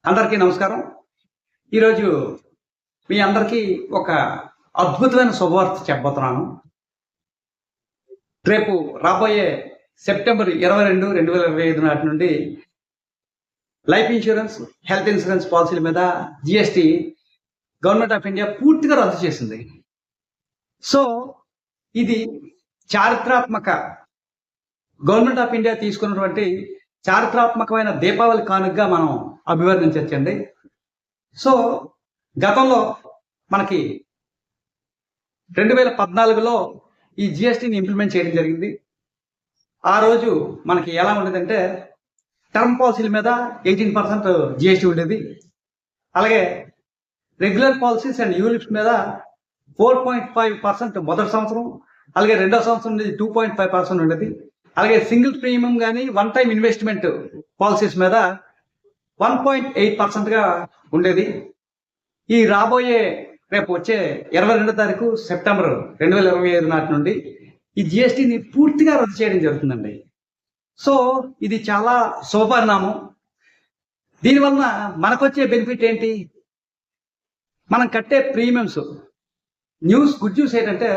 అందరికీ నమస్కారం. ఈరోజు మీ అందరికీ ఒక అద్భుతమైన శుభవార్త చెప్పబోతున్నాను. రేపు రాబోయే సెప్టెంబర్ 22, 2025 నాటి నుండి లైఫ్ ఇన్సూరెన్స్, హెల్త్ ఇన్సూరెన్స్ పాలసీల మీద జిఎస్టీ గవర్నమెంట్ ఆఫ్ ఇండియా పూర్తిగా రద్దు చేసింది. సో ఇది చారిత్రాత్మక గవర్నమెంట్ ఆఫ్ ఇండియా తీసుకున్నటువంటి చారిత్రాత్మకమైన దీపావళి కానుకగా మనం అభివర్ణించవచ్చండి. సో గతంలో మనకి 2014లో ఈ జిఎస్టీని ఇంప్లిమెంట్ చేయడం జరిగింది. ఆ రోజు మనకి ఎలా ఉండేదంటే టర్మ్ పాలసీల మీద 18% జిఎస్టీ ఉండేది. అలాగే రెగ్యులర్ పాలసీస్ అండ్ యూనిట్స్ మీద 4.5% మొదటి సంవత్సరం, అలాగే రెండో సంవత్సరం నుండి 2.5% ఉండేది. అలాగే సింగిల్ ప్రీమియం కానీ వన్ టైం ఇన్వెస్ట్మెంట్ పాలసీస్ మీద 1.8%గా ఉండేది. ఈ రాబోయే రేపు వచ్చే 22వ తారీఖు సెప్టెంబర్ 2025 నాటి నుండి ఈ జిఎస్టీని పూర్తిగా రద్దు చేయడం జరుగుతుందండి. సో ఇది చాలా శుభపరిణామం. దీనివల్ల మనకొచ్చే బెనిఫిట్ ఏంటి? మనం కట్టే ప్రీమియమ్స్ గుడ్ న్యూస్ ఏంటంటే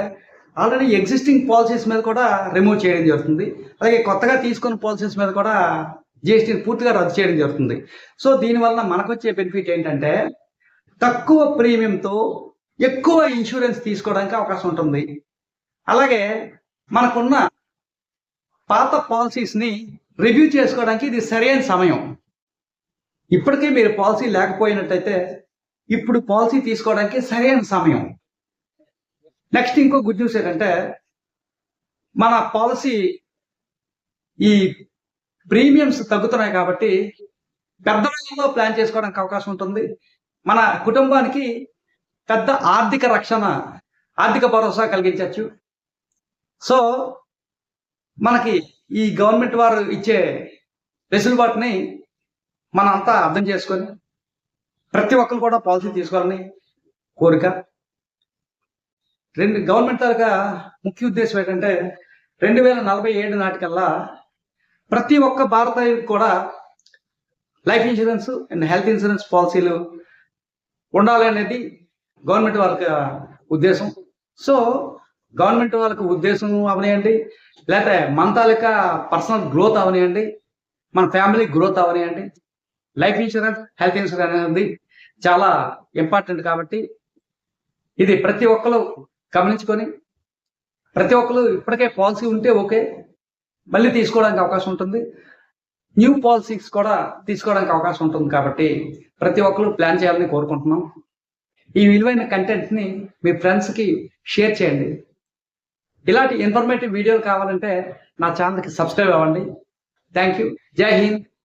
ఆల్రెడీ ఎగ్జిస్టింగ్ పాలసీస్ మీద కూడా రిమూవ్ చేయడం జరుగుతుంది. అలాగే కొత్తగా తీసుకున్న పాలసీస్ మీద కూడా జిఎస్టీని పూర్తిగా రద్దు చేయడం జరుగుతుంది. సో దీనివల్ల మనకు వచ్చే బెనిఫిట్ ఏంటంటే తక్కువ ప్రీమియంతో ఎక్కువ ఇన్సూరెన్స్ తీసుకోవడానికి అవకాశం ఉంటుంది. అలాగే మనకున్న పాత పాలసీస్ని రివ్యూ చేసుకోవడానికి ఇది సరైన సమయం. ఇప్పటికే మీరు పాలసీ లేకపోయినట్టయితే ఇప్పుడు పాలసీ తీసుకోవడానికి సరైన సమయం. నెక్స్ట్ ఇంకో గుడ్ న్యూస్ ఏంటంటే మన పాలసీ ఈ ప్రీమియమ్స్ తగ్గుతున్నాయి కాబట్టి పెద్ద వయసులో ప్లాన్ చేసుకోవడానికి అవకాశం ఉంటుంది. మన కుటుంబానికి పెద్ద ఆర్థిక రక్షణ, ఆర్థిక భరోసా కలిగించవచ్చు. సో మనకి ఈ గవర్నమెంట్ వారు ఇచ్చే వెసులుబాటుని మనం అంతా అర్థం చేసుకొని ప్రతి ఒక్కరు కూడా పాలసీ తీసుకోవాలని కోరిక. గవర్నమెంట్ తాలూకా ముఖ్య ఉద్దేశం ఏంటంటే 2047 నాటికల్లా ప్రతి ఒక్క భారతీయుడికి కూడా life insurance and health insurance పాలసీలు ఉండాలి అనేది గవర్నమెంట్ వాళ్ళకి ఉద్దేశం. సో గవర్నమెంట్ వాళ్ళకి ఉద్దేశం అవనియండి, లేకపోతే మన తాలూకా పర్సనల్ గ్రోత్ అవనియండి, మన ఫ్యామిలీ గ్రోత్ అవనియండి, లైఫ్ ఇన్సూరెన్స్, హెల్త్ ఇన్సూరెన్స్ అనేది చాలా ఇంపార్టెంట్. కాబట్టి ఇది ప్రతి ఒక్కరు గమనించుకొని ప్రతి ఒక్కరు ఇప్పటికే పాలసీ ఉంటే ఓకే, మళ్ళీ తీసుకోవడానికి అవకాశం ఉంటుంది. న్యూ పాలసీస్ కూడా తీసుకోవడానికి అవకాశం ఉంటుంది. కాబట్టి ప్రతి ఒక్కరు ప్లాన్ చేయాలని కోరుకుంటున్నాం. ఈ విలువైన కంటెంట్ని మీ ఫ్రెండ్స్కి షేర్ చేయండి. ఇలాంటి ఇన్ఫర్మేటివ్ వీడియోలు కావాలంటే నా ఛానల్కి సబ్స్క్రైబ్ అవ్వండి. Thank you. జై హింద్.